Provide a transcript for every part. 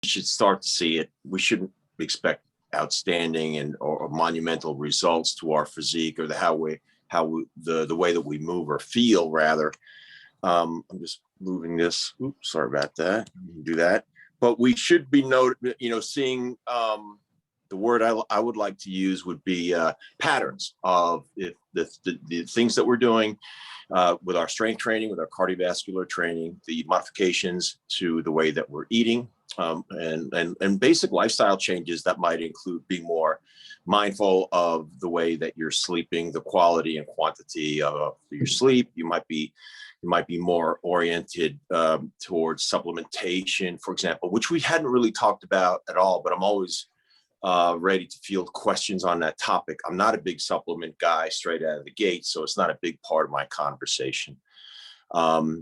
should start to see it. We shouldn't expect outstanding or monumental results to our physique or the way that we move or feel rather. I'm just moving this. Oops, sorry about that. Do that. But we should be seeing the word I would like to use would be patterns of the things that we're doing with our strength training, with our cardiovascular training, the modifications to the way that we're eating, and basic lifestyle changes that might include being more mindful of the way that you're sleeping, the quality and quantity of your sleep. You might be more oriented towards supplementation, for example, which we hadn't really talked about at all, but I'm always ready to field questions on that topic. I'm not a big supplement guy straight out of the gate, so it's not a big part of my conversation. But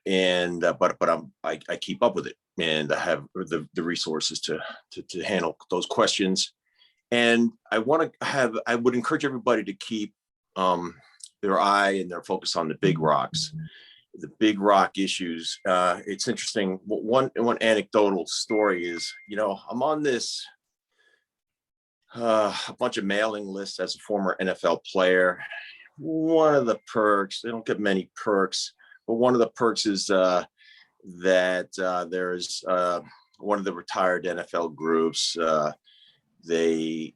I keep up with it, and I have the resources to handle those questions. And I would encourage everybody to keep their eye and their focus on the big rocks, the big rock issues. It's interesting. One anecdotal story is, I'm on this a bunch of mailing lists as a former NFL player. One of the perks, they don't get many perks, but one of the perks is that there's one of the retired NFL groups. They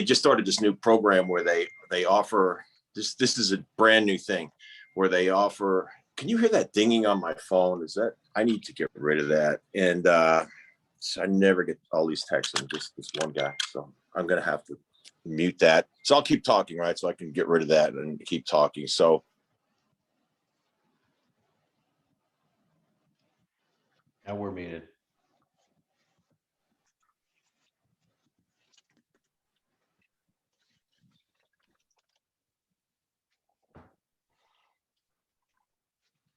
just started this new program where they offer this is a brand new thing where they offer. Can you hear that dinging on my phone? I need to get rid of that. And so I never get all these texts from just this one guy. So I'm going to have to mute that. So I'll keep talking, right? So I can get rid of that and keep talking. So. Now we're muted.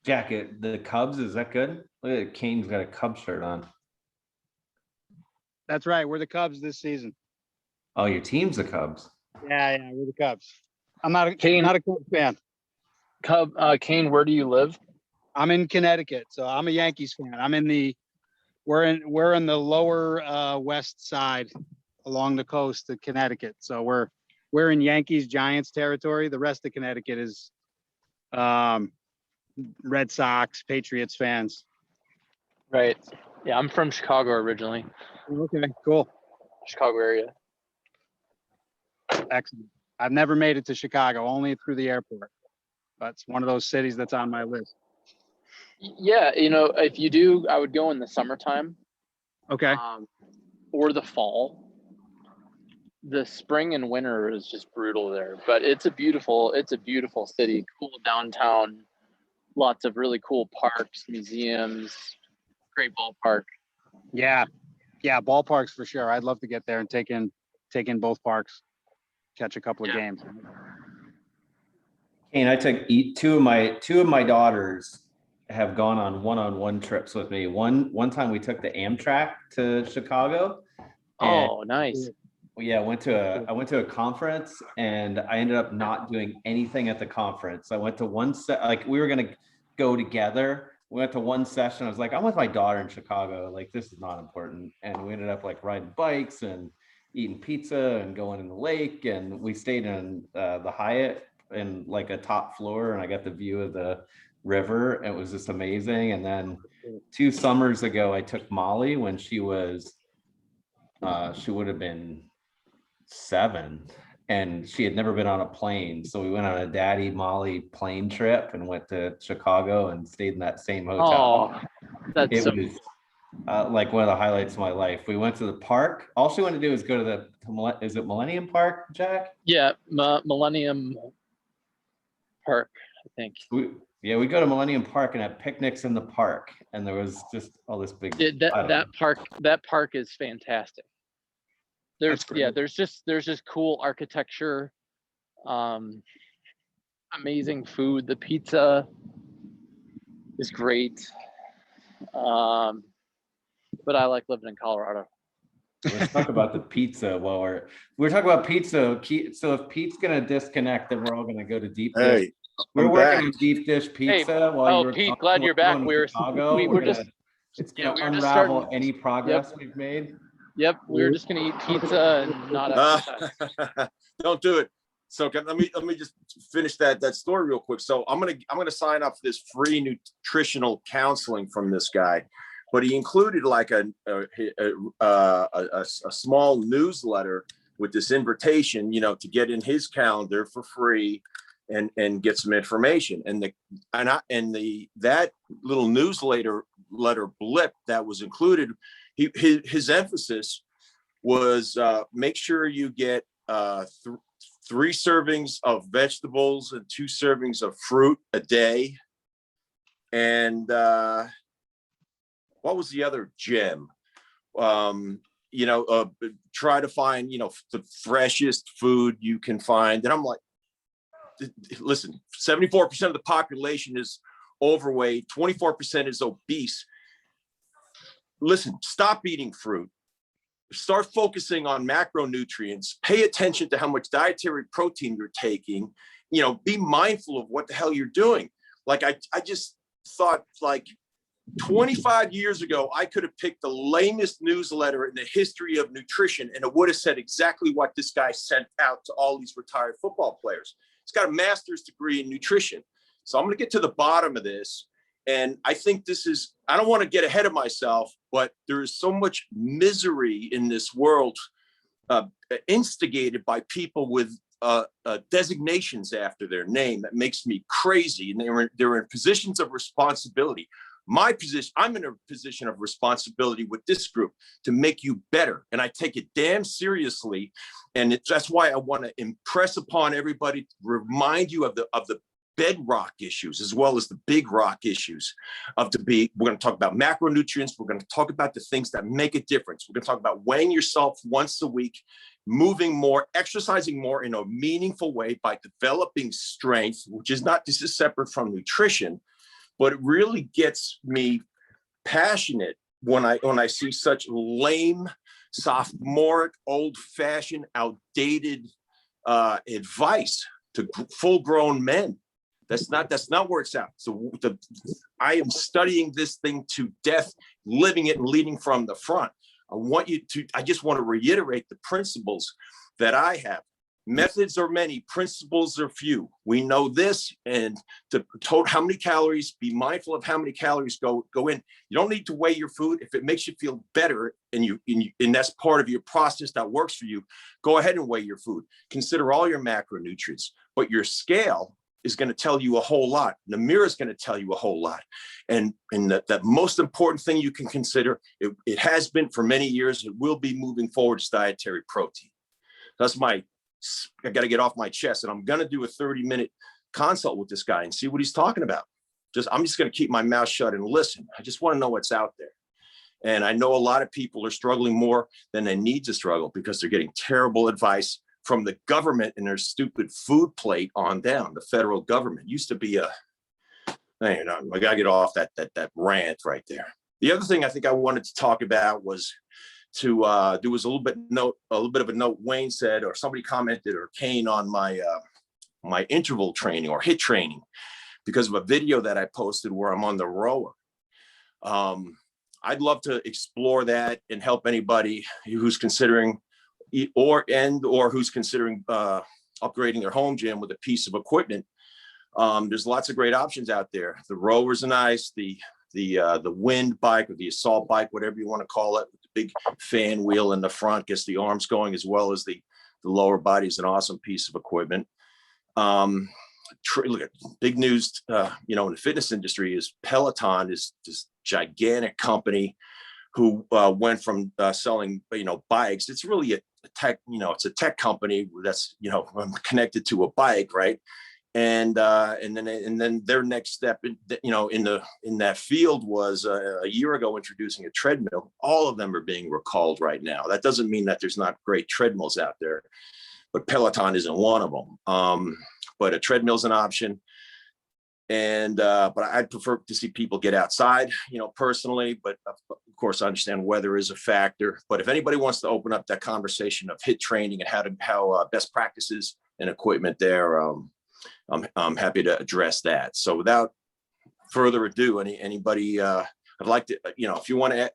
Jack, the Cubs, is that good? Look at Kane's got a Cubs shirt on. That's right. We're the Cubs this season. Oh, your team's the Cubs. Yeah, we're the Cubs. I'm not a Cubs fan. Kane, where do you live? I'm in Connecticut, so I'm a Yankees fan. We're in the lower west side along the coast of Connecticut. So we're in Yankees Giants territory. The rest of Connecticut is Red Sox, Patriots fans. Right. Yeah, I'm from Chicago originally. Okay, cool. Chicago area. Excellent. I've never made it to Chicago, only through the airport. But it's one of those cities that's on my list. Yeah, if you do, I would go in the summertime. Okay. Or the fall. The spring and winter is just brutal there, but it's a beautiful city. Cool downtown, lots of really cool parks, museums, great ballpark. Yeah, ballparks for sure. I'd love to get there and take in both parks, catch a couple of games. Kane, I took two of my daughters have gone on one-on-one trips with me. One time we took the Amtrak to Chicago. Oh, nice. Yeah, I went to a conference and I ended up not doing anything at the conference. I went to we were gonna go together. We went to one session. I was like, I'm with my daughter in Chicago. Like, this is not important. And we ended up riding bikes and eating pizza and going in the lake. And we stayed in the Hyatt in a top floor, and I got the view of the river. It was just amazing. And then 2 summers ago, I took Molly when she would have been 7, and she had never been on a plane. So we went on a Daddy Molly plane trip and went to Chicago and stayed in that same hotel. Oh, that's it was one of the highlights of my life. We went to the park. All she wanted to do was go to is it Millennium Park, Jack? Yeah, Millennium Park, I think. We go to Millennium Park and have picnics in the park, and there was just all this big. That park is fantastic. There's just cool architecture, amazing food. The pizza is great, but I like living in Colorado. Let's talk about the pizza while we're talking about pizza. So if Pete's gonna disconnect, then we're all gonna go to deep dish. We're working on deep dish pizza. Pete, glad you're back. We were It's Yeah, gonna we were just unravel starting- any progress we've made. Yep, we were just gonna eat pizza and not exercise. Don't do it. So let me just finish that story real quick. So I'm gonna sign up for this free nutritional counseling from this guy, but he included like a small newsletter with this invitation, to get in his calendar for free and get some information. And that little newsletter blip that was included, his emphasis was make sure you get 3 servings of vegetables and 2 servings of fruit a day. And what was the other gem? Try to find, the freshest food you can find. And I'm like, listen, 74% of the population is overweight, 24% is obese. Listen, stop eating fruit. Start focusing on macronutrients, pay attention to how much dietary protein you're taking, be mindful of what the hell you're doing. Like, I just thought, like, 25 years ago, I could have picked the lamest newsletter in the history of nutrition, and it would have said exactly what this guy sent out to all these retired football players. He's got a master's degree in nutrition. So I'm going to get to the bottom of this. And I think I don't want to get ahead of myself, but there is so much misery in this world instigated by people with designations after their name that makes me crazy. And they're in positions of responsibility. I'm in a position of responsibility with this group to make you better. And I take it damn seriously. And that's why I want to impress upon everybody, remind you of the bedrock issues as well as the big rock issues we're going to talk about macronutrients. We're going to talk about the things that make a difference. We're going to talk about weighing yourself once a week, moving more, exercising more in a meaningful way by developing strength, this is separate from nutrition, but it really gets me passionate when I see such lame, sophomoric, old-fashioned, outdated advice to full-grown men. That's not where it's at. So I am studying this thing to death, living it and leading from the front. I just want to reiterate the principles that I have. Methods are many, principles are few. We know this, and to total how many calories, be mindful of how many calories go in. You don't need to weigh your food. If it makes you feel better and that's part of your process that works for you, go ahead and weigh your food. Consider all your macronutrients, but your scale is going to tell you a whole lot. The mirror is going to tell you a whole lot. And the most important thing you can consider, it has been for many years, it will be moving forward, is dietary protein. I got to get off my chest, and I'm going to do a 30-minute consult with this guy and see what he's talking about. I'm just going to keep my mouth shut and listen. I just want to know what's out there. And I know a lot of people are struggling more than they need to struggle because they're getting terrible advice from the government and their stupid food plate on down. The federal government used to be I gotta get off that rant right there. The other thing I think I wanted to talk about was there was a little bit of a note Wayne said, or somebody commented, or Kane, on my interval training or HIIT training because of a video that I posted where I'm on the rower. I'd love to explore that and help anybody who's considering or who's considering upgrading their home gym with a piece of equipment. There's lots of great options out there. The rowers are nice, the wind bike or the assault bike, whatever you want to call it, with the big fan wheel in the front, gets the arms going, as well as the lower body is an awesome piece of equipment. Look at big news, in the fitness industry is Peloton is this gigantic company who went from selling, bikes. It's really a tech, it's a tech company that's, connected to a bike, right? And then their next step, in that field was a year ago introducing a treadmill. All of them are being recalled right now. That doesn't mean that there's not great treadmills out there, but Peloton isn't one of them. But a treadmill's an option. And but I'd prefer to see people get outside, personally. But of course, I understand weather is a factor. But if anybody wants to open up that conversation of HIIT training and how best practices and equipment there, I'm happy to address that. So without further ado, anybody, I I'd like to, if you want to,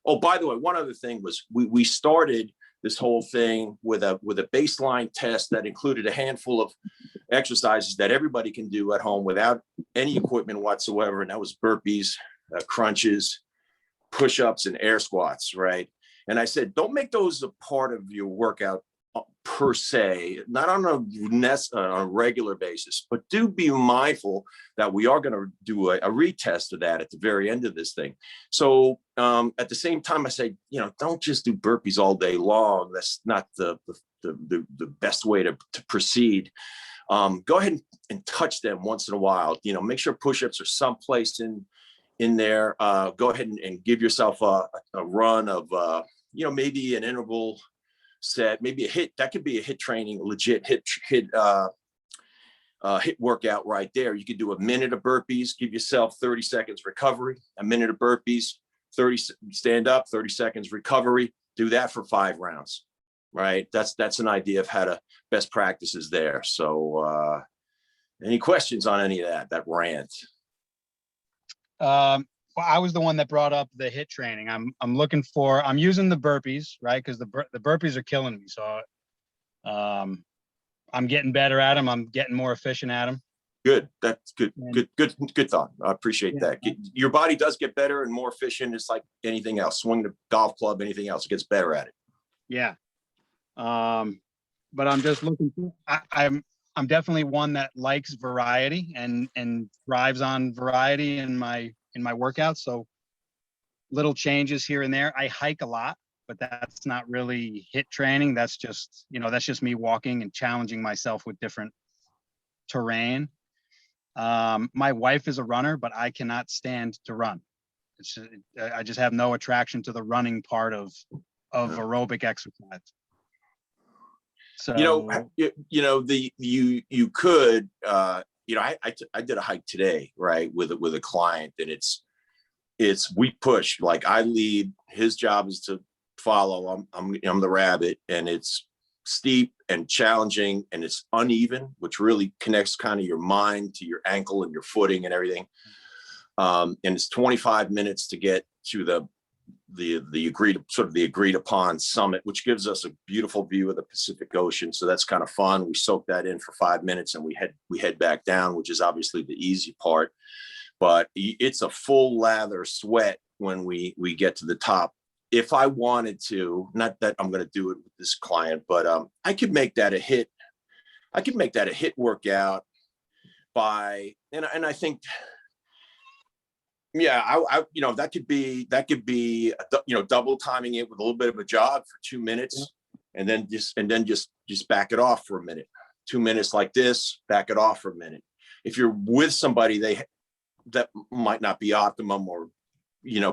oh, by the way, one other thing was we started this whole thing with a baseline test that included a handful of exercises that everybody can do at home without any equipment whatsoever. And that was burpees, crunches, push-ups, and air squats, right? And I said, don't make those a part of your workout per se, not on a regular basis, but do be mindful that we are going to do a retest of that at the very end of this thing. So at the same time, I say, don't just do burpees all day long. That's not the best way to proceed. Go ahead and touch them once in a while. Make sure push-ups are someplace in there. Go ahead and give yourself a run of maybe an interval set, maybe a hit. That could be a hit training, a legit hit workout right there. You could do a minute of burpees, give yourself 30 seconds recovery, a minute of burpees, 30 stand up, 30 seconds recovery. Do that for 5 rounds, right? That's an idea of how to best practices there. So any questions on any of that rant? Well, I was the one that brought up the hit training. I'm using the burpees, right? Because the burpees are killing me. So I'm getting better at them. I'm getting more efficient at them. Good. That's good. Good thought. I appreciate that. Your body does get better and more efficient. It's like anything else. Swing the golf club, anything else, it gets better at it. Yeah. But I'm just looking for, I'm definitely one that likes variety and thrives on variety in my workouts. So little changes here and there. I hike a lot, but that's not really hit training. That's just me walking and challenging myself with different terrain. My wife is a runner, but I cannot stand to run. I just have no attraction to the running part of aerobic exercise. So you could I did a hike today, right, with a client, and it's we push, like I lead, his job is to follow. I'm the rabbit, and it's steep and challenging and it's uneven, which really connects kind of your mind to your ankle and your footing and everything. And it's 25 minutes to get to the agreed upon summit, which gives us a beautiful view of the Pacific Ocean. So that's kind of fun. We soak that in for 5 minutes and we head back down, which is obviously the easy part, but it's a full lather sweat when we get to the top. If I wanted to, not that I'm going to do it with this client, but I could make that a hit. I could make that a hit workout by, and I think, yeah, I that could be double timing it with a little bit of a jog for 2 minutes, and then just back it off for a minute. 2 minutes like this, back it off for a minute. If you're with somebody, that might not be optimum, or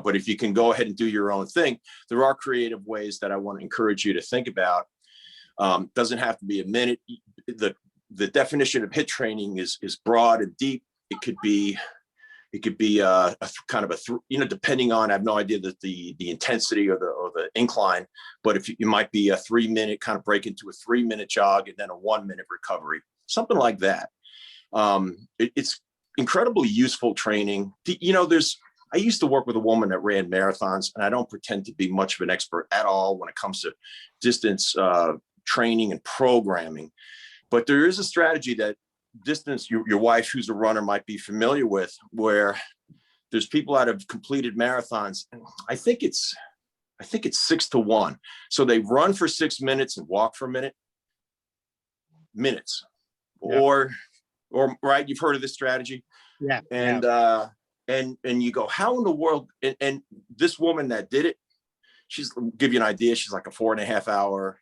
but if you can go ahead and do your own thing, there are creative ways that I want to encourage you to think about. Doesn't have to be a minute. The definition of HIIT training is broad and deep. It could be a kind of depending on, I have no idea that the intensity or the incline, but if you might be a 3 minute, kind of break into a 3 minute jog and then a 1 minute recovery, something like that. It's incredibly useful training. I used to work with a woman that ran marathons, and I don't pretend to be much of an expert at all when it comes to distance training and programming, but there is a strategy that distance, your wife who's a runner might be familiar with, where there's people that have completed marathons, and I think it's 6-to-1. So they run for 6 minutes and walk for a minutes. Yeah. Or right, you've heard of this strategy. Yeah. And and you go, how in the world, and this woman that did it, she's, give you an idea, she's like a 4.5 hour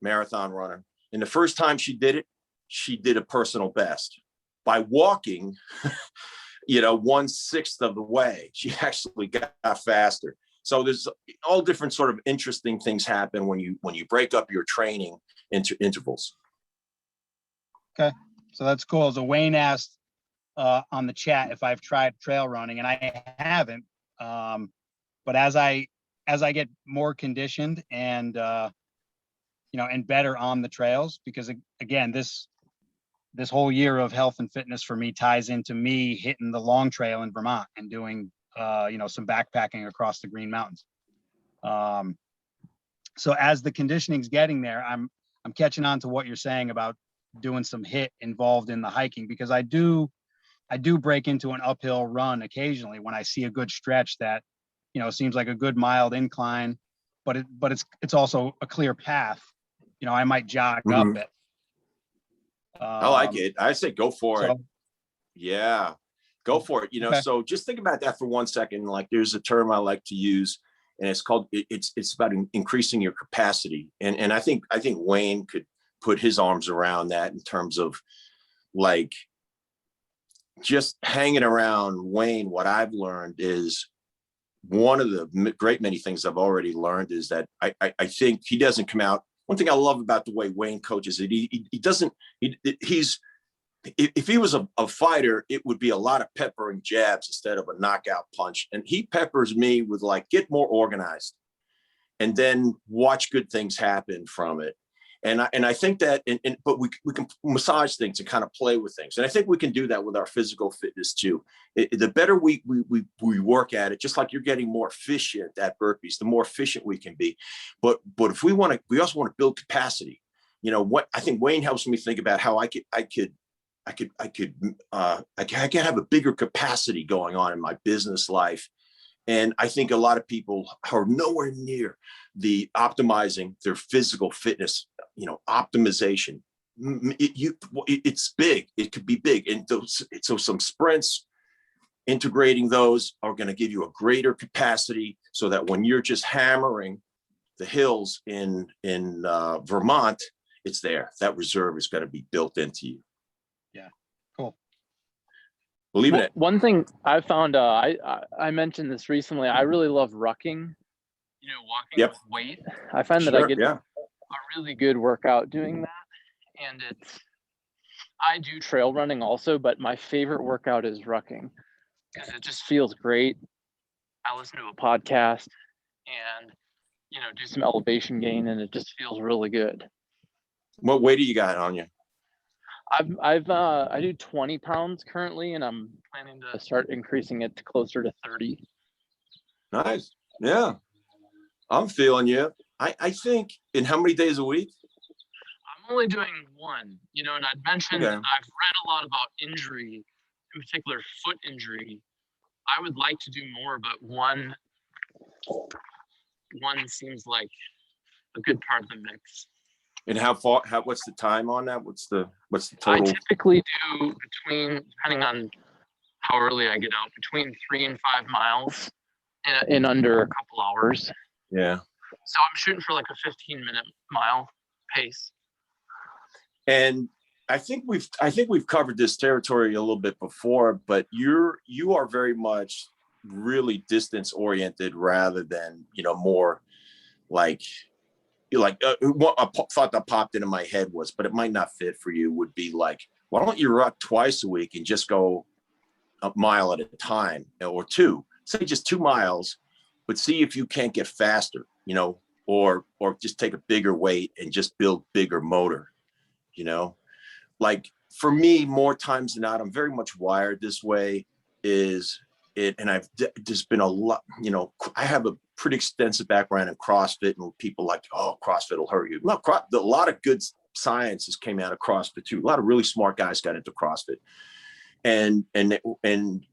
marathon runner. And the first time she did it, she did a personal best by walking, 1/6 of the way. She actually got faster. So there's all different sort of interesting things happen when you break up your training into intervals. Okay, so that's cool. So Wayne asked on the chat if I've tried trail running, and I haven't. But as I get more conditioned and and better on the trails, because again, this whole year of health and fitness for me ties into me hitting the long trail in Vermont and doing some backpacking across the Green Mountains. So as the conditioning's getting there, I'm catching on to what you're saying about doing some HIIT involved in the hiking, because I do break into an uphill run occasionally when I see a good stretch that, seems like a good mild incline, but it's also a clear path. I might jog up it. I like it. I say go for it. Yeah, go for it. Okay. So just think about that for 1 second. Like there's a term I like to use, and it's called, it's about increasing your capacity. And I think Wayne could put his arms around that in terms of like just hanging around Wayne. What I've learned is one of the great many things I've already learned is that I think he doesn't come out. One thing I love about the way Wayne coaches it, if he was a fighter, it would be a lot of peppering jabs instead of a knockout punch. And he peppers me with like, get more organized and then watch good things happen from it. And I think that, but we can massage things and kind of play with things. And I think we can do that with our physical fitness too. The better we work at it, just like you're getting more efficient at burpees, the more efficient we can be. But if we also want to build capacity. What I think Wayne helps me think about how I could have a bigger capacity going on in my business life. And I think a lot of people are nowhere near the optimizing their physical fitness, optimization. It's big. It could be big. And so some sprints, integrating those are going to give you a greater capacity so that when you're just hammering the hills in Vermont, it's there. That reserve is going to be built into you. Yeah. Cool. Believe it. One thing I found, I mentioned this recently. I really love rucking, walking with weight. I find that I get a really good workout doing that. And I do trail running also, but my favorite workout is rucking because it just feels great. I listen to a podcast and, do some elevation gain, and it just feels really good. What weight do you got on you? I do 20 pounds currently, and I'm planning to start increasing it to closer to 30. Nice. Yeah. I'm feeling you. I think in how many days a week? I'm only doing one, and I'd mentioned I've read a lot about injury, in particular foot injury. I would like to do more, but one seems like a good part of the mix. And what's the time on that? What's the total? I typically do depending on how early I get out, between 3 and 5 miles in under a couple hours. Yeah. So I'm shooting for like a 15-minute mile pace. And I think we've covered this territory a little bit before, but you are very much really distance oriented rather than, more like what a thought that popped into my head was, but it might not fit for you, would be like, why don't you ruck twice a week and just go a mile at a time, or two, say just 2 miles, but see if you can't get faster, or just take a bigger weight and just build bigger motor, like for me, more times than not, I'm very much wired this way and I've just been a lot, I have a pretty extensive background in CrossFit, and people like, oh, CrossFit will hurt you. No, a lot of good sciences came out of CrossFit too. A lot of really smart guys got into CrossFit, and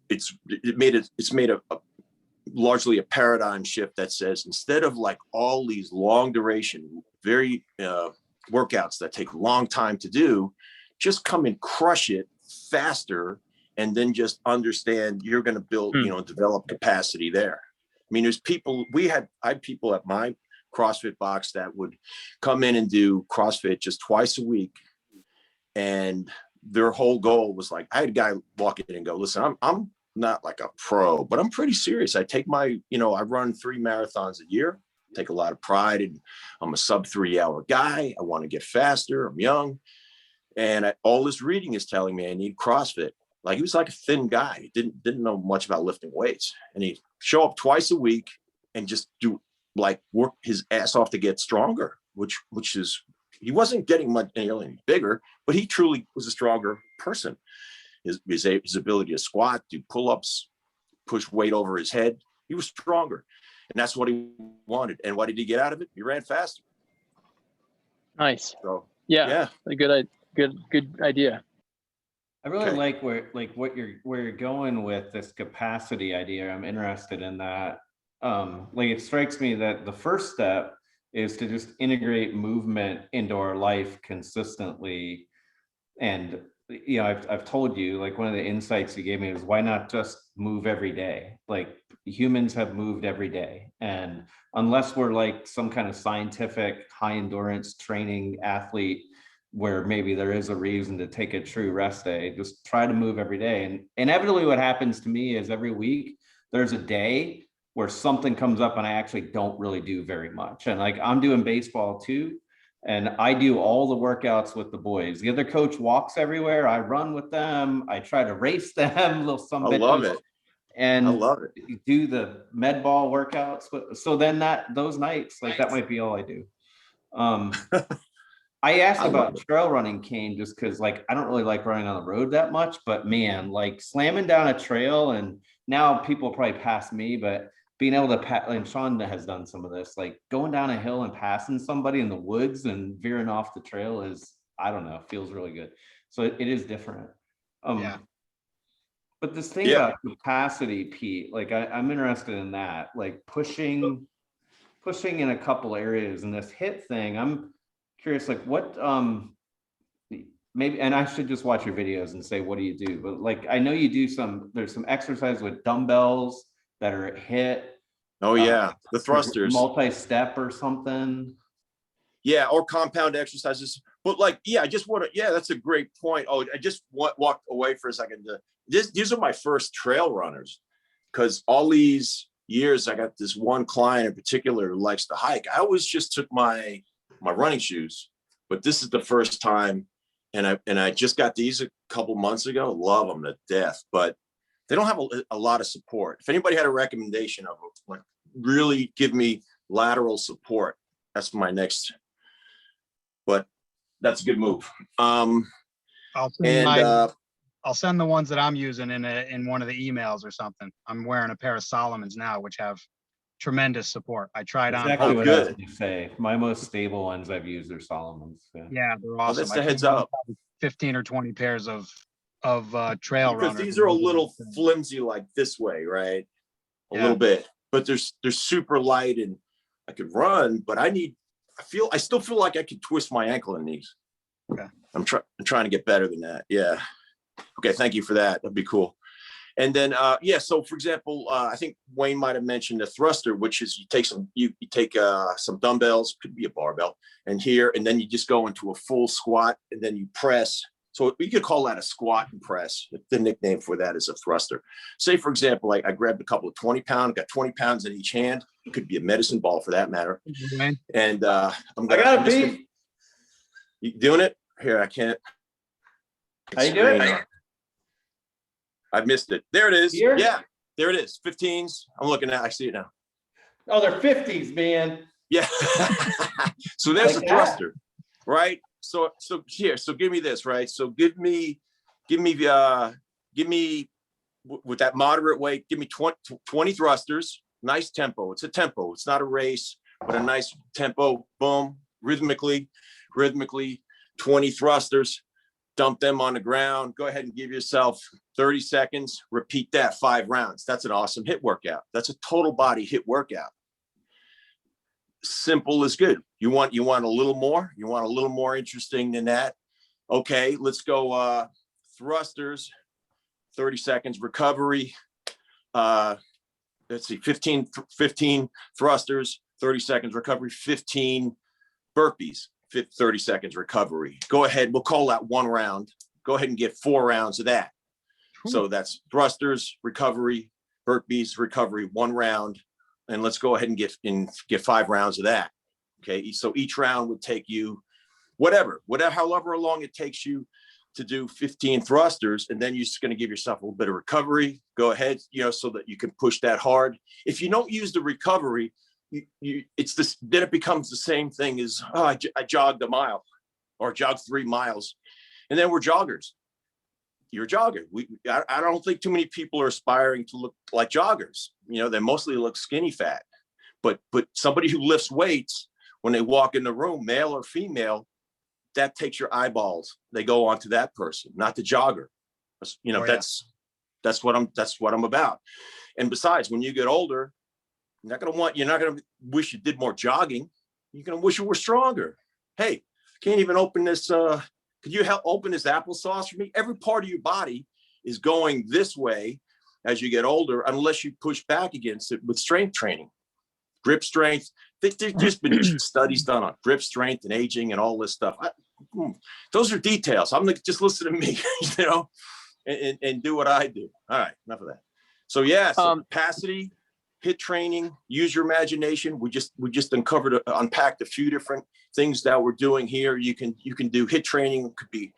it's made a largely a paradigm shift that says, instead of like all these long duration, very workouts that take a long time to do, just come and crush it faster. And then just understand you're going to build, develop capacity there. I mean, I had people at my CrossFit box that would come in and do CrossFit just twice a week. And their whole goal was like, I had a guy walk in and go, listen, I'm not like a pro, but I'm pretty serious. I take I run 3 marathons a year, take a lot of pride in, I'm a sub 3 hour guy. I want to get faster. I'm young. And all this reading is telling me I need CrossFit. Like, he was like a thin guy. He didn't know much about lifting weights. And he'd show up twice a week and just do like work his ass off to get stronger, which is, he wasn't getting much any bigger, but he truly was a stronger person. His ability to squat, do pull-ups, push weight over his head. He was stronger, and that's what he wanted. And what did he get out of it? He ran faster. Nice. So Yeah. A good idea. I really Okay. like where you're going with this capacity idea. I'm interested in that. Like it strikes me that the first step is to just integrate movement into our life consistently. And you know, I've told you, like, one of the insights you gave me is, why not just move every day? Like, humans have moved every day, and unless we're like some kind of scientific high endurance training athlete where maybe there is a reason to take a true rest day, just try to move every day. And inevitably what happens to me is every week there's a day where something comes up and I actually don't really do very much. And like, I'm doing baseball too, and I do all the workouts with the boys. The other coach walks everywhere. I run with them. I try to race them. Some I love bitches. it. And I love it. do the med ball workouts. So then those nights, like, that might be all I do. I asked about trail running, Kane, just because, like, I don't really like running on the road that much, but man, like slamming down a trail, and now people probably pass me, but being able to and Sean has done some of this, like going down a hill and passing somebody in the woods and veering off the trail is, I don't know, feels really good. So it is different. Yeah. But this thing about capacity, Pete, like I'm interested in that, like pushing in a couple areas. And this HIIT thing, I'm curious, like what, maybe, and I should just watch your videos and say, what do you do? But like, I know you do there's some exercise with dumbbells that are HIIT. Oh yeah, the thrusters. Multi-step or something. Yeah, or compound exercises. But like, I just want to, that's a great point. Oh, I just walked away for a second. These are my first trail runners, because all these years I got this one client in particular who likes to hike. I always just took my running shoes, but this is the first time, and I just got these a couple months ago. Love them to death, but they don't have a lot of support. If anybody had a recommendation of like really give me lateral support, that's my next. But that's a good move. I'll send the ones that I'm using in one of the emails or something. I'm wearing a pair of Solomons now, which have tremendous support. I tried on. Exactly what I was good. going to say. My most stable ones I've used are Solomons. Yeah, they're awesome. That's the heads up. 15 or 20 pairs of trail runners. Because these are a little flimsy, like this way, right? A little bit, but they're super light, and I could run, but I still feel like I could twist my ankle and knees. Okay. I'm trying to get better than that. Yeah. Okay. Thank you for that. That'd be cool. And then, so for example, I think Wayne might've mentioned a thruster, which is you take some dumbbells, could be a barbell, and then you just go into a full squat, and then you press. So you could call that a squat and press. The nickname for that is a thruster. Say, for example, I grabbed a couple of 20-pound, got 20 pounds in each hand. It could be a medicine ball for that matter. And I got to be. You doing it? Here, I can't. How you doing? I missed it. There it is. Here? Yeah, there it is. 15s. I'm looking at. I see it now. Oh, they're 50s, man. Yeah. So there's Like a thruster, right? So here. So give me this, right? So give me with that moderate weight. Give me 20 thrusters. Nice tempo. It's a tempo. It's not a race, but a nice tempo. Boom, rhythmically. 20 thrusters. Dump them on the ground. Go ahead and give yourself 30 seconds. Repeat that 5 rounds. That's an awesome HIIT workout. That's a total body HIIT workout. Simple is good. You want a little more? You want a little more interesting than that? Okay, let's go thrusters, 30 seconds recovery. Let's see, 15 thrusters, 30 seconds recovery, 15 burpees, 30 seconds recovery. Go ahead, we'll call that 1 round. Go ahead and get 4 rounds of that. So that's thrusters, recovery, burpees, recovery, 1 round. And let's go ahead and get 5 rounds of that. Okay, so each round would take you however long it takes you to do 15 thrusters, and then you're just going to give yourself a little bit of recovery. Go ahead, so that you can push that hard. If you don't use the recovery, then it becomes the same thing as I jogged a mile or jogged 3 miles, and then we're joggers. you're a jogger. I don't think too many people are aspiring to look like joggers. You know, they mostly look skinny fat. But somebody who lifts weights, when they walk in the room, male or female, that takes your eyeballs. They go on to that person, not the jogger. You know, that's what I'm about. And besides, when you get older, you're not gonna wish you did more jogging. You're gonna wish you were stronger. Hey, can't even open this. Could you help open this applesauce for me? Every part of your body is going this way as you get older, unless you push back against it with strength training. Grip strength. There's just been studies done on grip strength and aging and all this stuff. Those are details. I'm like, just listen to me, you know, and do what I do. All right, enough of that. So yeah, so capacity, HIIT training, use your imagination. We just unpacked a few different things that we're doing here. You can do HIIT training. It could be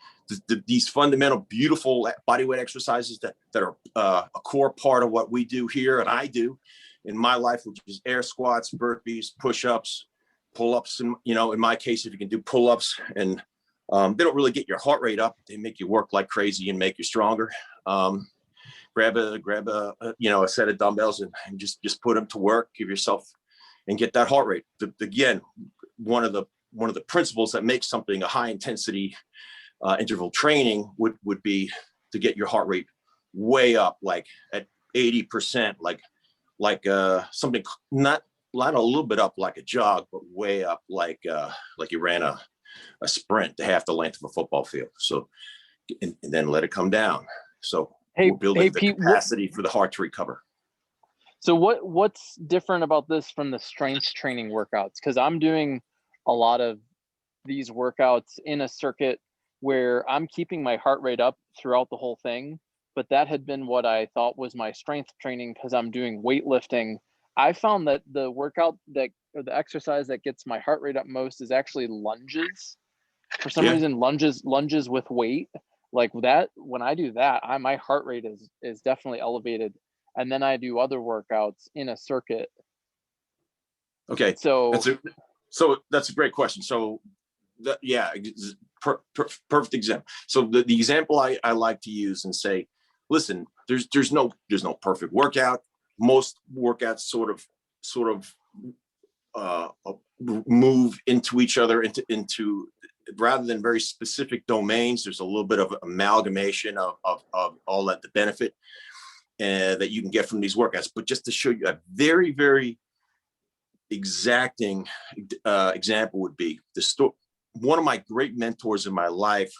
these fundamental, beautiful bodyweight exercises that are a core part of what we do here, and I do in my life, which is air squats, burpees, push-ups, pull-ups. And, you know, in my case, if you can do pull-ups, and they don't really get your heart rate up, they make you work like crazy and make you stronger. Grab a set of dumbbells and just put them to work, give yourself, and get that heart rate. Again, one of the principles that makes something a high intensity interval training would be to get your heart rate way up, like at 80%, like something not a little bit up like a jog, but way up like you ran a sprint to half the length of a football field. So, and then let it come down. So we're building the Pete, capacity for the heart to recover. So what's different about this from the strength training workouts? Because I'm doing a lot of these workouts in a circuit where I'm keeping my heart rate up throughout the whole thing. But that had been what I thought was my strength training because I'm doing weightlifting. I found that the workout or the exercise that gets my heart rate up most is actually lunges. For some reason, lunges with weight, like that. When I do that, my heart rate is definitely elevated. And then I do other workouts in a circuit. Okay, so that's a great question. So perfect example. So the example I like to use and say, listen, there's no perfect workout. Most workouts sort of move into each other into rather than very specific domains. There's a little bit of amalgamation of all that the benefit that you can get from these workouts. But just to show you a very, very exacting example would be one of my great mentors in my life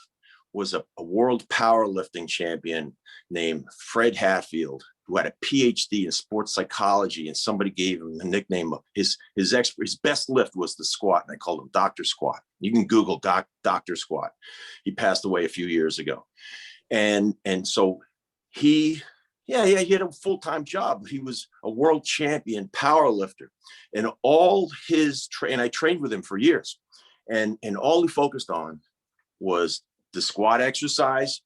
was a world powerlifting champion named Fred Hatfield, who had a PhD in sports psychology, and somebody gave him the nickname of his best lift was the squat, and they called him Dr. Squat. You can Google Dr. Squat. He passed away a few years ago, and so he had a full-time job. He was a world champion powerlifter, and and I trained with him for years, and all he focused on was the squat exercise,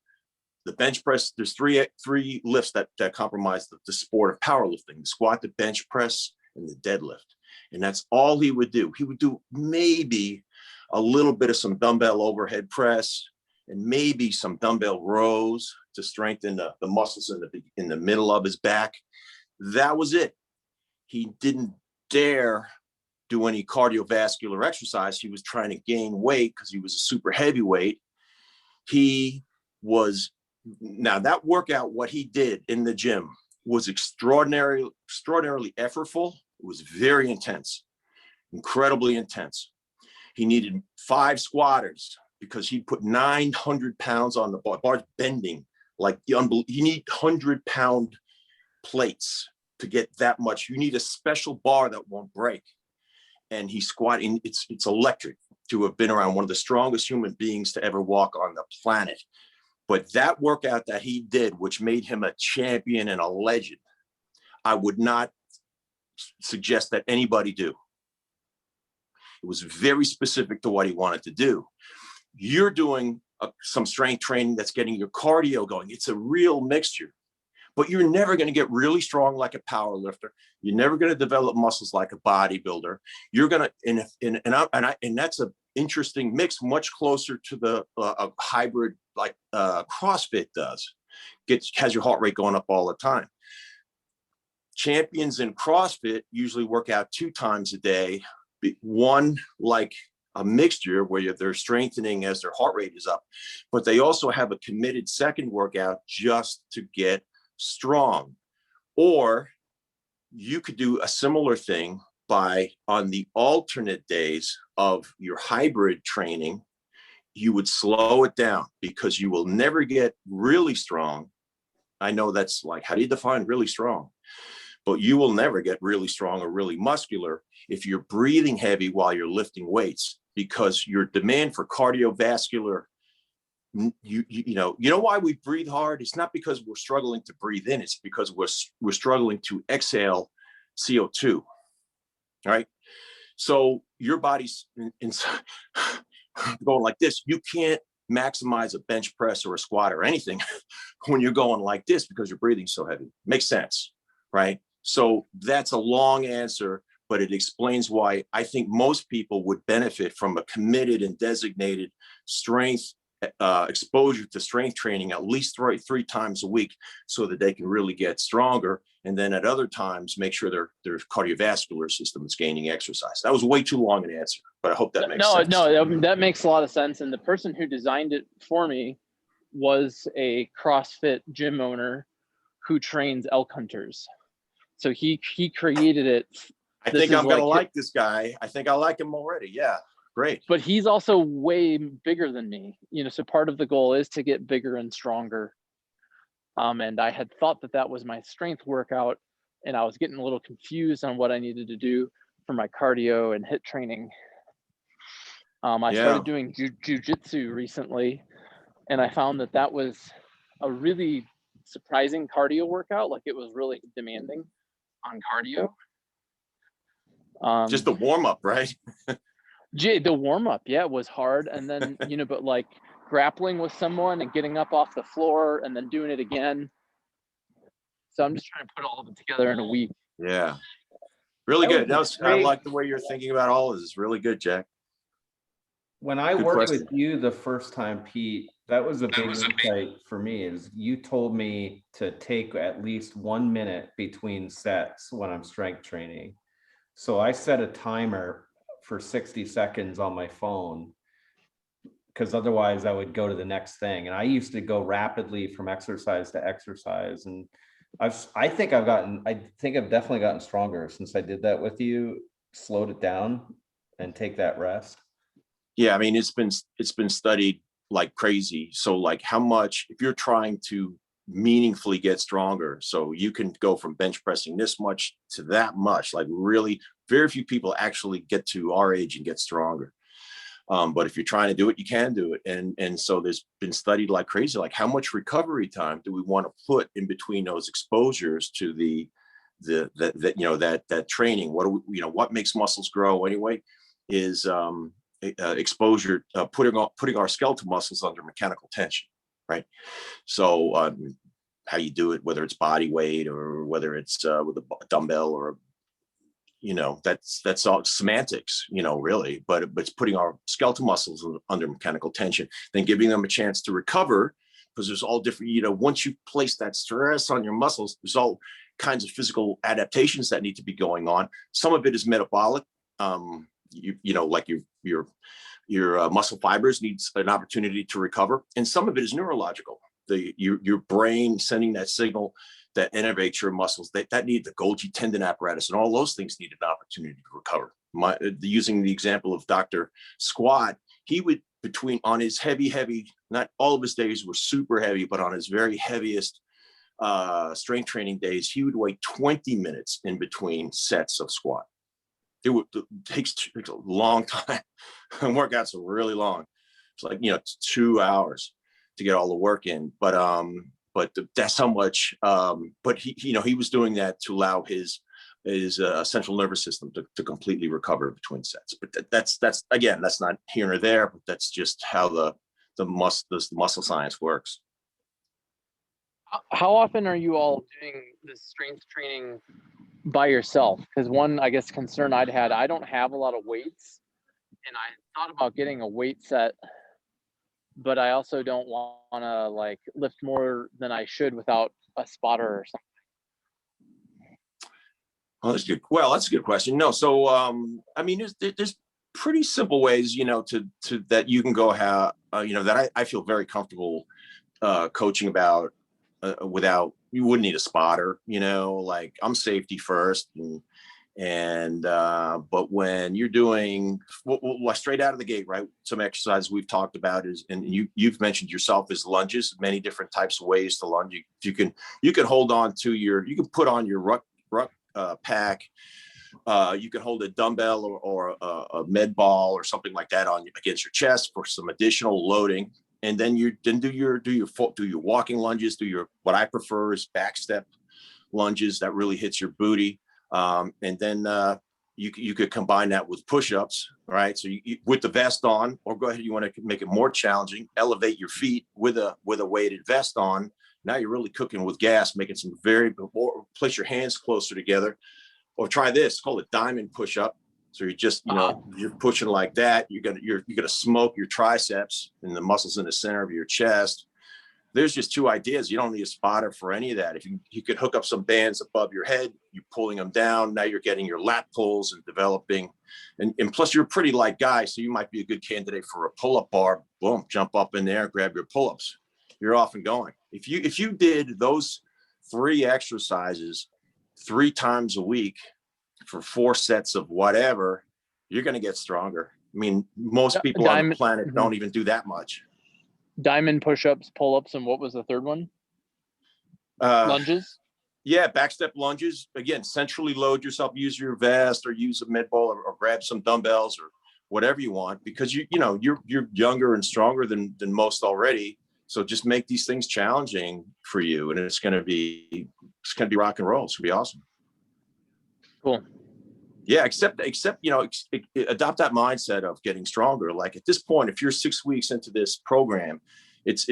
the bench press. There's three lifts that compromise the sport of powerlifting: the squat, the bench press, and the deadlift. And that's all he would do. He would do maybe a little bit of some dumbbell overhead press and maybe some dumbbell rows to strengthen the muscles in the middle of his back. That was it. He didn't dare do any cardiovascular exercise. He was trying to gain weight because he was a super heavyweight. Now that workout, what he did in the gym was extraordinarily effortful. It was very intense, incredibly intense. He needed 5 squatters because he put 900 pounds on the bar, bending like you need 100-pound plates to get that much. You need a special bar that won't break. And he squatting, it's electric to have been around one of the strongest human beings to ever walk on the planet. But that workout that he did, which made him a champion and a legend, I would not suggest that anybody do. It was very specific to what he wanted to do. You're doing some strength training that's getting your cardio going. It's a real mixture. but you're never going to get really strong like a power lifter. You're never going to develop muscles like a bodybuilder. You're going to, and that's an interesting mix, much closer to the a hybrid like CrossFit does. Has your heart rate going up all the time. Champions in CrossFit usually work out 2 times a day. One like a mixture where they're strengthening as their heart rate is up, but they also have a committed second workout just to get strong. Or you could do a similar thing by on the alternate days of your hybrid training, you would slow it down because you will never get really strong. I know that's like, how do you define really strong? But you will never get really strong or really muscular if you're breathing heavy while you're lifting weights, because your demand for cardiovascular, you know why we breathe hard? It's not because we're struggling to breathe in. It's because we're struggling to exhale CO2, right? So your body's going like this. You can't maximize a bench press or a squat or anything when you're going like this because you're breathing so heavy. Makes sense, right? So that's a long answer, but it explains why I think most people would benefit from a committed and designated strength exposure to strength training at least three times a week, so that they can really get stronger. And then at other times, make sure their cardiovascular system is gaining exercise. That was way too long an answer, but I hope that makes sense. No, that makes a lot of sense. And the person who designed it for me was a CrossFit gym owner who trains elk hunters. So he created it. I think I'm going to like this guy. I think I like him already. Yeah, great. But he's also way bigger than me, so part of the goal is to get bigger and stronger. And I had thought that was my strength workout, and I was getting a little confused on what I needed to do for my cardio and HIIT training. I started doing jujitsu recently, and I found that was a really surprising cardio workout. Like, it was really demanding on cardio. Just the warm up, right? The warm up, yeah, was hard. And then, but like grappling with someone and getting up off the floor and then doing it again. So I'm just trying to put all of it together in a week. Yeah. Really good. I like the way you're thinking about all of this. It's really good, Jack. When I worked with you the first time, Pete, that was a big insight for me. Is you told me to take at least 1 minute between sets when I'm strength training. So I set a timer for 60 seconds on my phone, because otherwise I would go to the next thing. And I used to go rapidly from exercise to exercise. And I think I've definitely gotten stronger since I did that with you, slowed it down and take that rest. Yeah, I mean, it's been studied like crazy. So like how much, if you're trying to meaningfully get stronger, so you can go from bench pressing this much to that much, like really very few people actually get to our age and get stronger. But if you're trying to do it, you can do it. And so there's been studied like crazy, like how much recovery time do we want to put in between those exposures to that training? What makes muscles grow anyway is exposure, putting our skeletal muscles under mechanical tension, right? So how you do it, whether it's body weight or whether it's with a dumbbell or that's all semantics, really, but it's putting our skeletal muscles under mechanical tension, then giving them a chance to recover, because there's all different, once you place that stress on your muscles, there's all kinds of physical adaptations that need to be going on. Some of it is metabolic, like your muscle fibers needs an opportunity to recover, and some of it is neurological. Your brain sending that signal that innervates your muscles, that need the Golgi tendon apparatus, and all those things need an opportunity to recover. Using the example of Dr. Squat, he would on his heavy, not all of his days were super heavy, but on his very heaviest strength training days, he would wait 20 minutes in between sets of squat. It takes a long time. And workouts are really long. It's like, 2 hours to get all the work in, but that's how much. But he was doing that to allow his central nervous system to completely recover between sets. But that's again, that's not here or there, but that's just how the muscle science works. How often are you all doing this strength training by yourself? Because one, I guess, concern I'd had, I don't have a lot of weights, and I thought about getting a weight set, but I also don't want to like lift more than I should without a spotter or something. Oh, that's good. Well, that's a good question. No, so I mean, there's pretty simple ways, to that you can go how, that I feel very comfortable coaching about without, you wouldn't need a spotter, like I'm safety first, and but when you're doing well, straight out of the gate, right? Some exercises we've talked about is, and you've mentioned yourself, is lunges. Many different types of ways to lunge. You can hold on to you can put on your ruck pack. You can hold a dumbbell or a med ball or something like that on against your chest for some additional loading, and then do your walking lunges. Do your, what I prefer is back step lunges that really hits your booty, and then you could combine that with push-ups, right? So you with the vest on, or go ahead, you want to make it more challenging, elevate your feet with a weighted vest on. Now you're really cooking with gas, making some place your hands closer together. Or try this, called a diamond push-up. So you're just, you're pushing like that. You're gonna smoke your triceps and the muscles in the center of your chest. There's just two ideas. You don't need a spotter for any of that. If you could hook up some bands above your head, you're pulling them down. Now you're getting your lat pulls and developing. And plus you're a pretty light guy, so you might be a good candidate for a pull-up bar. Boom, jump up in there, grab your pull-ups. You're off and going. If you did those 3 exercises 3 times a week for 4 sets of whatever, you're going to get stronger. I mean, most people on the planet don't even do that much. Diamond push-ups, pull-ups, and what was the third one? Lunges? Yeah, back step lunges. Again, centrally load yourself, use your vest or use a med ball or grab some dumbbells or whatever you want, because you're younger and stronger than most already. So just make these things challenging for you, and it's going to be rock and roll. It's going to be awesome. Cool. Yeah, except adopt that mindset of getting stronger. Like at this point, if you're 6 weeks into this program, it's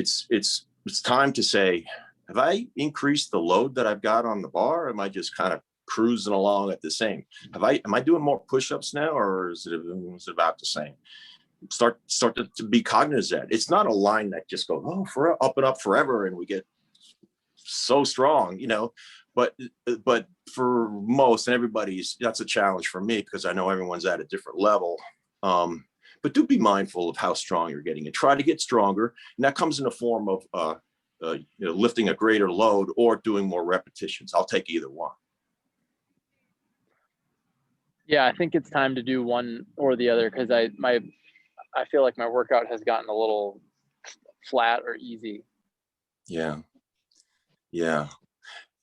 time to say, have I increased the load that I've got on the bar? Or am I just kind of cruising along at the same? Am I doing more push-ups now, or is it about the same? Start to be cognizant. It's not a line that just goes up and up forever and we get so strong, but for most and everybody's, that's a challenge for me because I know everyone's at a different level. But do be mindful of how strong you're getting and try to get stronger. And that comes in the form of lifting a greater load or doing more repetitions. I'll take either one. Yeah, I think it's time to do one or the other, because I feel like my workout has gotten a little flat or easy. Yeah.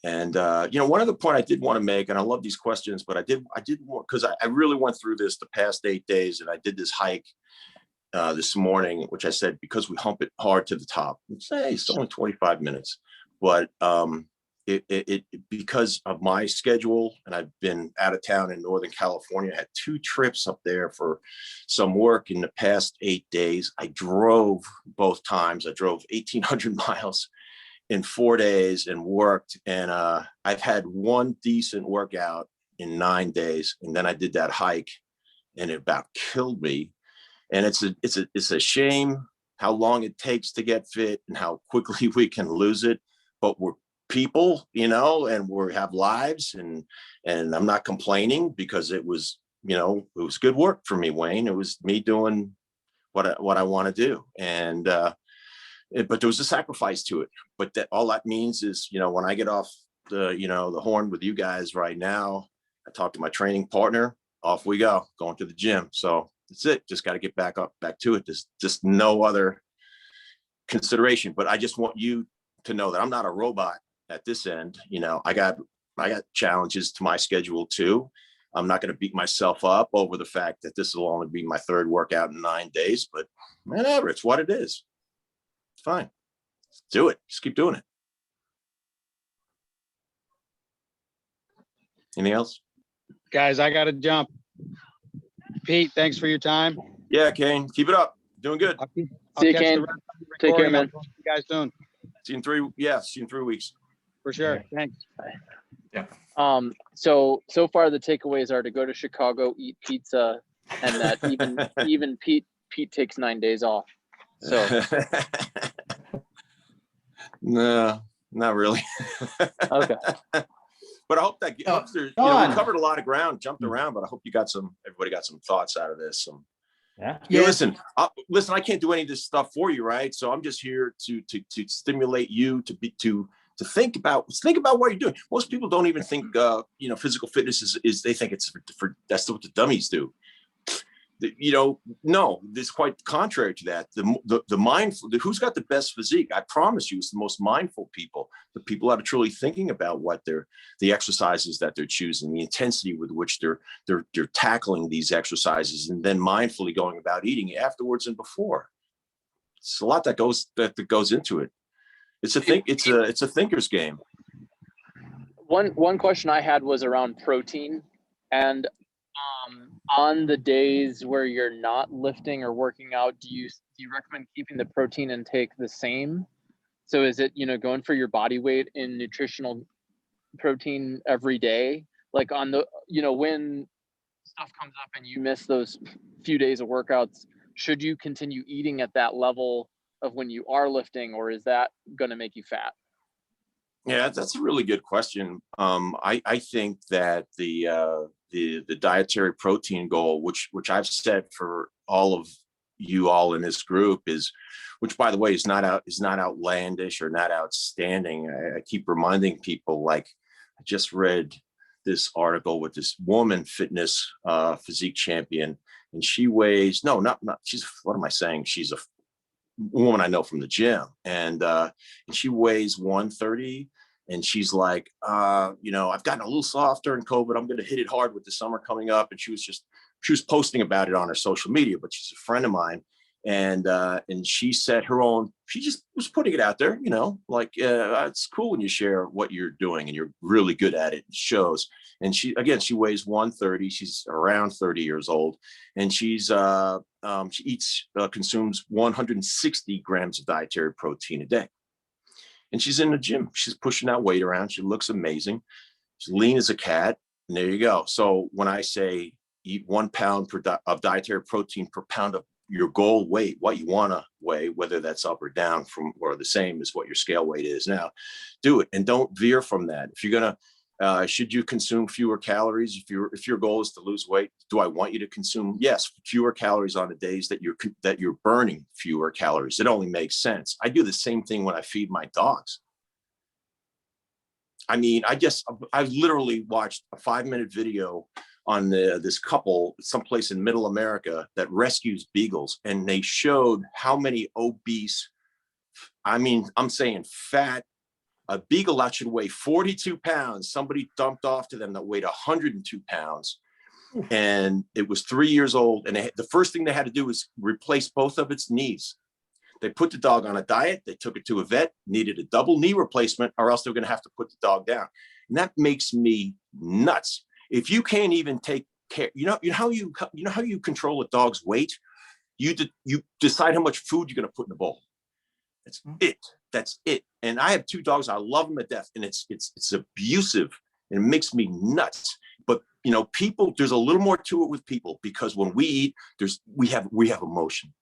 And one other point I did want to make, and I love these questions, but I did want, because I really went through this the past 8 days, and I did this hike this morning, which I said, because we hump it hard to the top. It's only 25 minutes, but it because of my schedule, and I've been out of town in Northern California. I had 2 trips up there for some work in the past 8 days. I drove both times. I drove 1,800 miles in 4 days and worked. And I've had one decent workout in 9 days. And then I did that hike and it about killed me. And it's a shame how long it takes to get fit and how quickly we can lose it. But we're people, and we have lives, and I'm not complaining, because it was good work for me, Wayne. It was me doing what I want to do. And but there was a sacrifice to it. But all that means is, when I get off the horn with you guys right now, I talk to my training partner, off we go, going to the gym. So that's it. Just got to get back to it. There's just no other consideration. But I just want you to know that I'm not a robot at this end. I got challenges to my schedule too. I'm not going to beat myself up over the fact that this will only be my 3rd workout in 9 days, but whatever, it's what it is. It's fine. Do it. Just keep doing it. Anything else? Guys, I got to jump. Pete, thanks for your time. Yeah, Kane, keep it up. Doing good. I'll See you, catch Kane. the rest of the Take care, recording. man. I'll talk to you guys soon. See you in 3 weeks. For sure. Thanks. So far the takeaways are to go to Chicago, eat pizza, and that even Pete takes 9 days off. So no, not really. okay. But I hope that we covered a lot of ground, jumped around, but I hope everybody got some thoughts out of this. Yeah. Listen, I can't do any of this stuff for you, right? So I'm just here to stimulate you to think about what you're doing. Most people don't even think physical fitness is they think it's for that's what the dummies do. No, this quite contrary to that. The mindful, who's got the best physique? I promise you, it's the most mindful people. The people that are truly thinking about what the exercises that they're choosing, the intensity with which they're tackling these exercises, and then mindfully going about eating afterwards and before. It's a lot that goes into it. It's a thinker's game. One question I had was around protein, and on the days where you're not lifting or working out, do you recommend keeping the protein intake the same? So is it, going for your body weight in nutritional protein every day? Like on the, when stuff comes up and you miss those few days of workouts, should you continue eating at that level of when you are lifting, or is that going to make you fat? Yeah, that's a really good question. I think that the dietary protein goal, which I've set for all of you all in this group, which by the way is not outlandish or not outstanding. I keep reminding people, like I just read this article with this woman fitness physique champion, and she weighs what am I saying? She's a woman I know from the gym, and she weighs 130, and she's like, I've gotten a little softer in COVID. I'm going to hit it hard with the summer coming up. And she was posting about it on her social media, but she's a friend of mine. And she set her own, she just was putting it out there, it's cool when you share what you're doing and you're really good at it. It shows. And she weighs 130. She's around 30 years old, and she consumes 160 grams of dietary protein a day. And she's in the gym. She's pushing that weight around. She looks amazing. She's lean as a cat. And there you go. So when I say eat 1 pound of dietary protein per pound of your goal weight, what you want to weigh, whether that's up or down from or the same as what your scale weight is now, do it. And don't veer from that. If you're going to, should you consume fewer calories? If your goal is to lose weight, do I want you to consume? Yes, fewer calories on the days that you're burning fewer calories. It only makes sense. I do the same thing when I feed my dogs. I mean, I literally watched a 5-minute video on this couple someplace in middle America that rescues beagles, and they showed how many obese, I'm saying fat, a beagle that should weigh 42 pounds, somebody dumped off to them that weighed 102 pounds. And it was 3 years old. And the first thing they had to do was replace both of its knees. They put the dog on a diet. They took it to a vet, needed a double knee replacement, or else they're going to have to put the dog down. And that makes me nuts. If you can't even take care, how you control a dog's weight, you decide how much food you're going to put in the bowl. That's it. And I have 2 dogs. I love them to death, and it's abusive, and it makes me nuts. But people, there's a little more to it with people, because when we eat, we have emotion.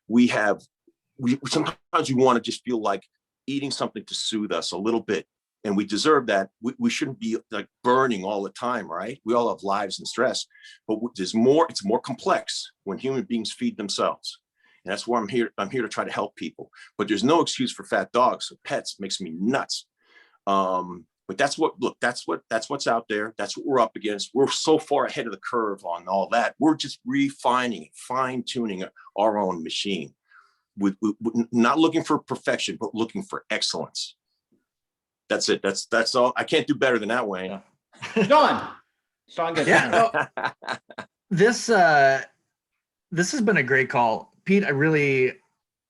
We sometimes we want to just feel like eating something to soothe us a little bit, and we deserve that. We shouldn't be like burning all the time, right? We all have lives and stress, but there's more. It's more complex when human beings feed themselves. And that's why I'm here to try to help people. But there's no excuse for fat dogs. So pets makes me nuts. But that's what's out there. That's what we're up against. We're so far ahead of the curve on all that. We're just refining, fine-tuning our own machine, with not looking for perfection, but looking for excellence. That's it. That's all. I can't do better than that, Wayne. Sean gets This has been a great call, Pete. I really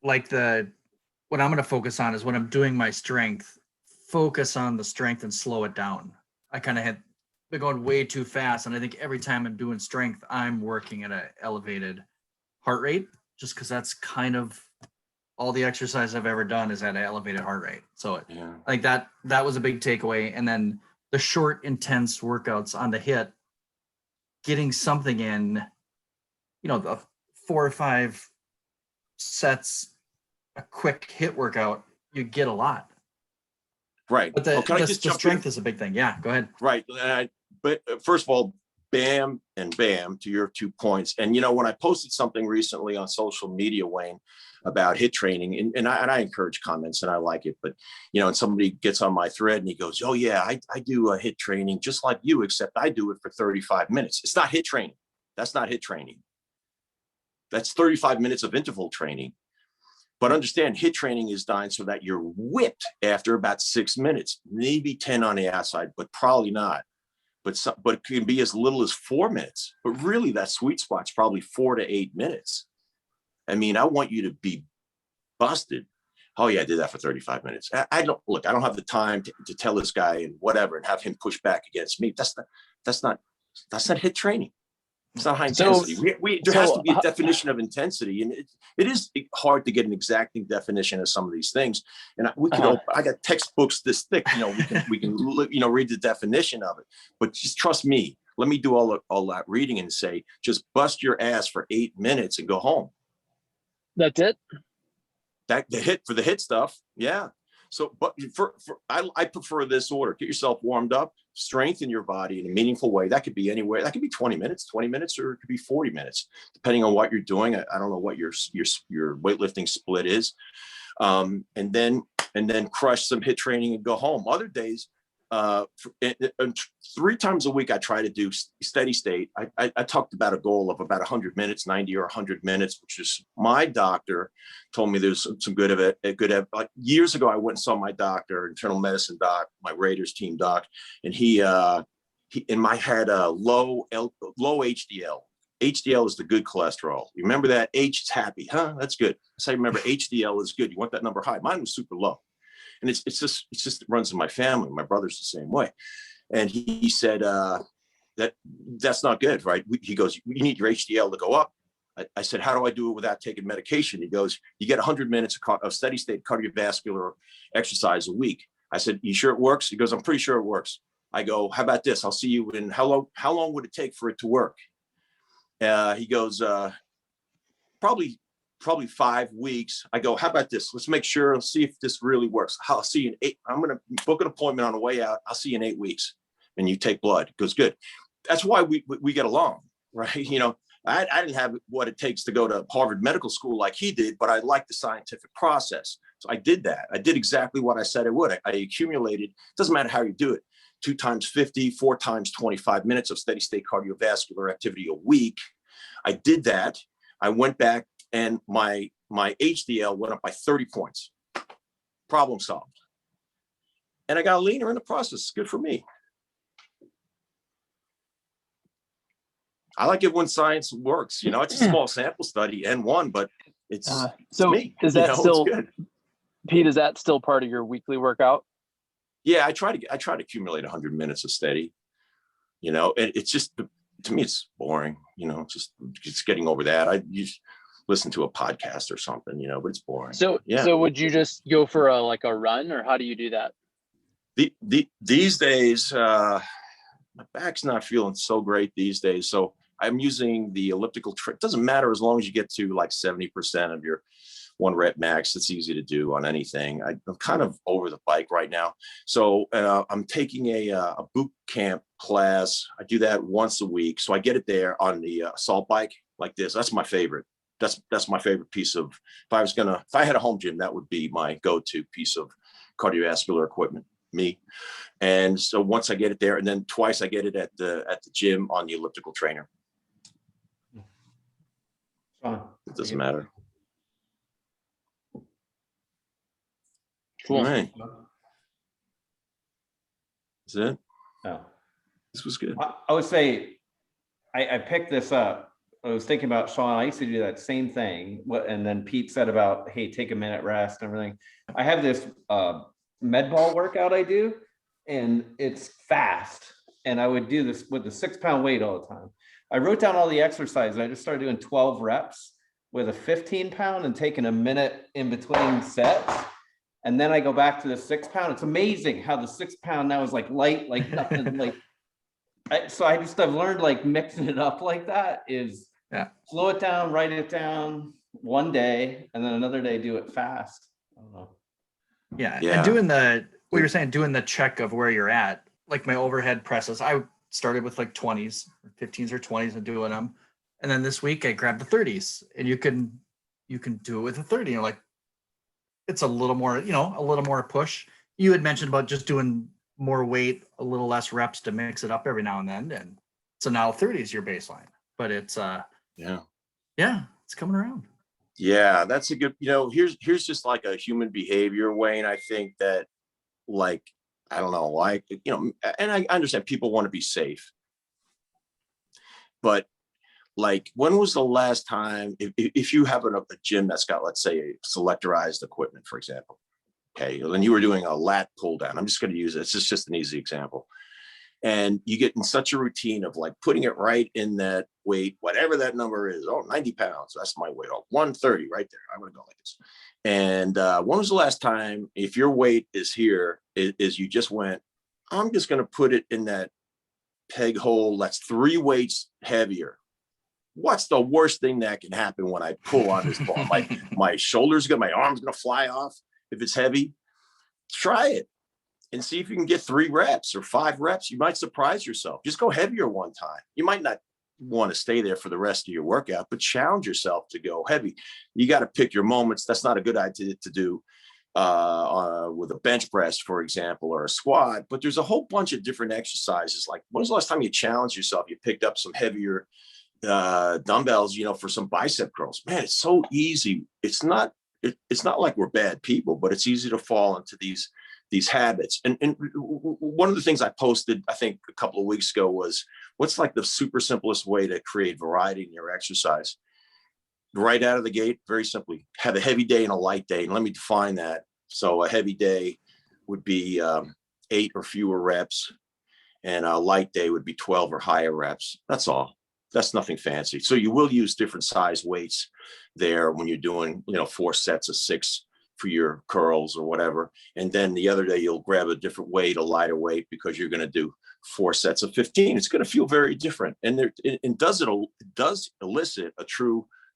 like what I'm going to focus on is when I'm doing my strength, focus on the strength and slow it down. I kind of had been going way too fast. And I think every time I'm doing strength, I'm working at an elevated heart rate, just because that's kind of all the exercise I've ever done is at an elevated heart rate. So Yeah. like that was a big takeaway. And then the short, intense workouts on the HIIT, getting something in, the 4 or 5 sets, a quick HIIT workout, you get a lot. Right. But the Can I just jump strength in? is a big thing. Yeah, go ahead. Right. But first of all, bam and bam to your 2 points. And, when I posted something recently on social media, Wayne, about HIIT training, and I encourage comments and I like it, but, and somebody gets on my thread and he goes, oh yeah, I do a HIIT training just like you, except I do it for 35 minutes. It's not HIIT training. That's not HIIT training. That's 35 minutes of interval training. But understand, HIIT training is designed so that you're whipped after about 6 minutes, maybe 10 on the outside, but probably not. But it can be as little as 4 minutes. But really, that sweet spot's probably 4 to 8 minutes. I mean, I want you to be busted. Oh yeah, I did that for 35 minutes. I don't have the time to tell this guy and whatever and have him push back against me. That's not HIIT training. It's not high intensity. There has to be a definition of intensity, and it is hard to get an exacting definition of some of these things. And I got textbooks this thick. We can read the definition of it. But just trust me. Let me do all that reading and say, just bust your ass for 8 minutes and go home. That's it. The HIIT stuff, yeah. So, but I prefer this order. Get yourself warmed up, strengthen your body in a meaningful way. That could be anywhere. That could be 20 minutes, or it could be 40 minutes, depending on what you're doing. I don't know what your weightlifting split is. And then crush some HIIT training and go home. Other days, 3 times a week, I try to do steady state. I talked about a goal of about 100 minutes, 90 or 100 minutes, which is my doctor told me there's some good of it. Like years ago, I went and saw my doctor, internal medicine doc, my Raiders team doc, and he in my head low HDL. HDL is the good cholesterol. You remember that? H is happy, huh? That's good. So I remember HDL is good. You want that number high. Mine was super low. And it's just it runs in my family. My brother's the same way. And he said, that's not good, right? He goes, you need your HDL to go up. I said, how do I do it without taking medication? He goes, you get 100 minutes of steady state cardiovascular exercise a week. I said, you sure it works? He goes, I'm pretty sure it works. I go, how about this? I'll see you in how long would it take for it to work? He goes, probably 5 weeks. I go, how about this? Let's make sure. Let's see if this really works. I'll see you in 8. I'm going to book an appointment on the way out. I'll see you in 8 weeks. And you take blood. It goes, good. That's why we get along, right? I didn't have what it takes to go to Harvard Medical School like he did, but I like the scientific process. So I did that. I did exactly what I said I would. I accumulated, doesn't matter how you do it, 2 times 50, 4 times 25 minutes of steady state cardiovascular activity a week. I did that. I went back and my HDL went up by 30 points. Problem solved. And I got leaner in the process. It's good for me. I like it when science works. It's a small sample study, N1, but it's me. Is that still, Pete, is that still part of your weekly workout? Yeah, I try to accumulate 100 minutes of steady. And it's just, to me, it's boring. It's getting over that. I just listen to a podcast or something, but it's boring. So would you just go for a run, or how do you do that? These days, my back's not feeling so great these days. So I'm using the elliptical. It doesn't matter as long as you get to like 70% of your 1 rep max. It's easy to do on anything. I'm kind of over the bike right now. So I'm taking a boot camp class. I do that once a week. So I get it there on the assault bike like this. That's my favorite. That's my favorite piece of, if I had a home gym, that would be my go-to piece of cardiovascular equipment, me. And so once I get it there, and then twice I get it at the gym on the elliptical trainer. It doesn't matter. Cool. All right. Is it? No. This was good. I would say I picked this up. I was thinking about Sean. I used to do that same thing. And then Pete said about, hey, take a minute rest and everything. I have this med ball workout I do, and it's fast. And I would do this with a 6-pound weight all the time. I wrote down all the exercises. I just started doing 12 reps with a 15 pound and taking a minute in between sets. And then I go back to the 6 pound. It's amazing how the 6 pound now is like light, like nothing, like. So I've learned like mixing it up like that is slow it down, write it down one day, and then another day do it fast. I don't know. Yeah. And doing what you're saying, doing the check of where you're at, like my overhead presses, I started with like 20s, 15s or 20s and doing them. And then this week I grabbed the 30s, and you can do it with a 30. You're like, it's a little more, a little more push. You had mentioned about just doing more weight, a little less reps to mix it up every now and then. And so now 30 is your baseline, but it's it's coming around. Yeah, that's a good, here's just like a human behavior, Wayne. I think that, like, I don't know, like, and I understand people want to be safe, but like, when was the last time, if you have a gym that's got, let's say, a selectorized equipment, for example, okay, and you were doing a lat pull down, I'm just going to use it. It's just an easy example. And you get in such a routine of like putting it right in that weight, whatever that number is. 90 pounds. That's my weight. 130 right there. I'm going to go like this. And when was the last time, if your weight is here, is you just went, I'm just going to put it in that peg hole that's 3 weights heavier. What's the worst thing that can happen when I pull on this ball? My shoulders, my arms going to fly off if it's heavy. Try it and see if you can get 3 reps or 5 reps. You might surprise yourself. Just go heavier one time. You might not want to stay there for the rest of your workout, but challenge yourself to go heavy. You got to pick your moments. That's not a good idea to do with a bench press, for example, or a squat, but there's a whole bunch of different exercises. Like, when was the last time you challenged yourself? You picked up some heavier dumbbells, for some bicep curls. Man, it's so easy. It's not like we're bad people, but it's easy to fall into these habits. And one of the things I posted, I think a couple of weeks ago, was what's like the super simplest way to create variety in your exercise. Right out of the gate, very simply, have a heavy day and a light day. And let me define that. So a heavy day would be 8 or fewer reps, and a light day would be 12 or higher reps. That's all. That's nothing fancy. So you will use different size weights there when you're doing, 4 sets of 6 for your curls or whatever. And then the other day you'll grab a different weight, a lighter weight, because you're going to do 4 sets of 15. It's going to feel very different. And it does elicit a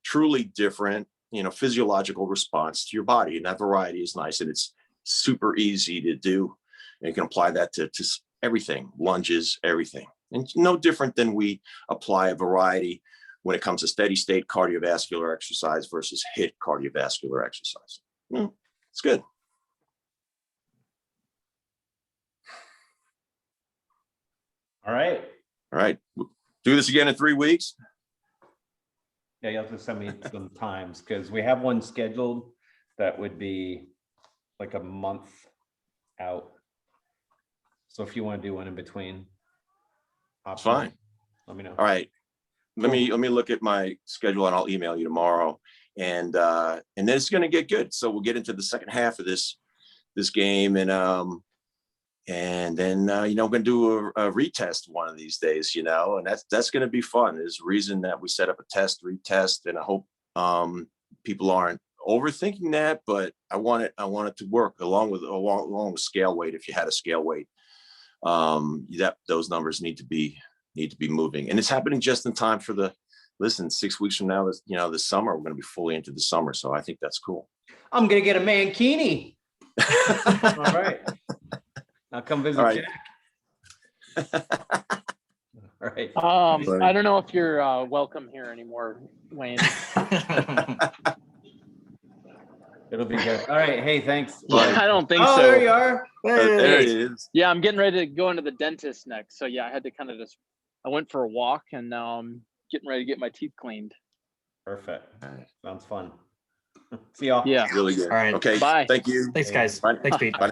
truly different, physiological response to your body. And that variety is nice. And it's super easy to do. And you can apply that to everything, lunges, everything. And no different than we apply a variety when it comes to steady state cardiovascular exercise versus HIIT cardiovascular exercise. It's good. All right. Do this again in 3 weeks. Yeah, you have to send me some times, because we have one scheduled that would be like a month out. So if you want to do one in between, fine. Let me know. All right. Let me look at my schedule, and I'll email you tomorrow. And then it's going to get good. So we'll get into the second half of this game, and then we're going to do a retest one of these days, and that's going to be fun. There's a reason that we set up a retest, and I hope people aren't overthinking that, but I want it to work along with scale weight. If you had a scale weight, those numbers need to be moving, and it's happening just in time for 6 weeks from now, this summer, we're going to be fully into the summer. So I think that's cool. I'm going to get a mankini. All right. I'll come visit Jack. All right. I don't know if you're welcome here anymore, Wayne. It'll be good. All right. Hey, thanks. I don't think so. Oh, there you are. There it is. Yeah, I'm getting ready to go into the dentist next. So yeah, I had to I went for a walk, and now I'm getting ready to get my teeth cleaned. Perfect. Sounds fun. See y'all. Yeah. Really good. All right. Okay. Bye. Thank you. Thanks, guys. Bye. Thanks, Pete. Bye.